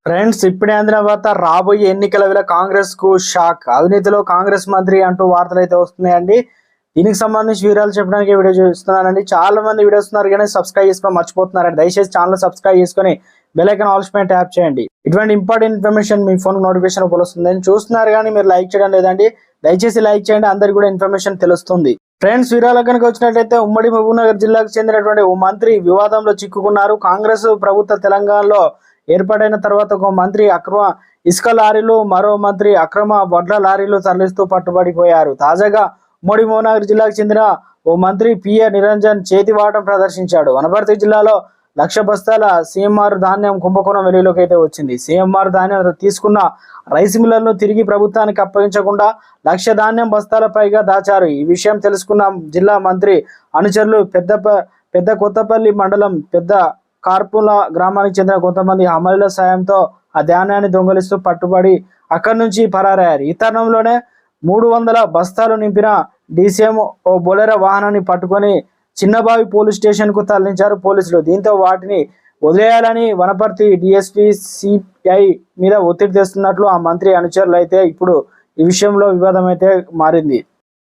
Friends, ఇప్పుడే అందిన వార్త. రాబోయే ఎన్నికల వేళ కాంగ్రెస్ కు షాక్. అవినీతిలో కాంగ్రెస్ మంత్రి అంటూ వార్తలు అయితే వస్తున్నాయండి. దీనికి సంబంధించి వివరాలు చెప్పడానికి వీడియో చూస్తున్నానండి. చాలా మంది వీడియోస్ ఉన్నారు కానీ సబ్స్క్రైబ్ చేసుకొని మర్చిపోతున్నారండి. దయచేసి ఛానల్ సబ్స్క్రైబ్ చేసుకొని బెల్ ఐకాన్ ఆల్ పైన ట్యాప్ చేయండి. ఇటువంటి ఇంపార్టెంట్ ఇన్ఫర్మేషన్ మీ ఫోన్ నోటిఫికేషన్ వస్తుంది. చూస్తున్నారు కానీ మీరు లైక్ చేయడం లేదండి. దయచేసి లైక్ చేయండి, అందరికి కూడా ఇన్ఫర్మేషన్ తెలుస్తుంది. ఫ్రెండ్స్, వివరాలు కనుక వచ్చినట్లయితే ఉమ్మడి మహబూబ్నగర్ జిల్లాకు చెందినటువంటి ఓ మంత్రి వివాదంలో చిక్కుకున్నారు. కాంగ్రెస్ ప్రభుత్వ తెలంగాణలో ఏర్పాటైన తర్వాత ఒక మంత్రి అక్రమ ఇసుక లారీలు, మరో మంత్రి అక్రమ వడ్ల లారీలు తరలిస్తూ పట్టుబడిపోయారు. తాజాగా ఉమ్మడి మహబూబ్నగర్ జిల్లాకు చెందిన ఓ మంత్రి పిఏ నిరంజన్ చేతివాటం ప్రదర్శించాడు. వనపర్తి జిల్లాలో 1,00,000 బస్తాల సిఎంఆర్ ధాన్యం కుంభకోణం వెలుగులోకి అయితే వచ్చింది. సిఎంఆర్ ధాన్యం తీసుకున్న రైస్ మిల్లర్లను తిరిగి ప్రభుత్వానికి అప్పగించకుండా 1,00,000 ధాన్యం బస్తాల పైగా దాచారు. ఈ విషయం తెలుసుకున్న జిల్లా మంత్రి అనుచరులు పెద్ద కొత్తపల్లి మండలం పెద్ద కార్పుల గ్రామానికి చెందిన కొంతమంది అమలుల సాయంతో ఆ ధాన్యాన్ని దొంగలిస్తూ పట్టుబడి అక్కడి నుంచి పరారయ్యారు. ఈ తరుణంలోనే 300 బస్తాలు నింపిన డీసీఎం ఓ బొలెరో వాహనాన్ని పట్టుకొని చిన్నబావి పోలీస్ స్టేషన్ కు తరలించారు పోలీసులు. దీంతో వాటిని వదిలేయాలని వనపర్తి డిఎస్పీ సిఐ మీద ఒత్తిడి తెస్తున్నట్లు ఆ మంత్రి అనుచరులు అయితే ఇప్పుడు ఈ విషయంలో వివాదం అయితే మారింది.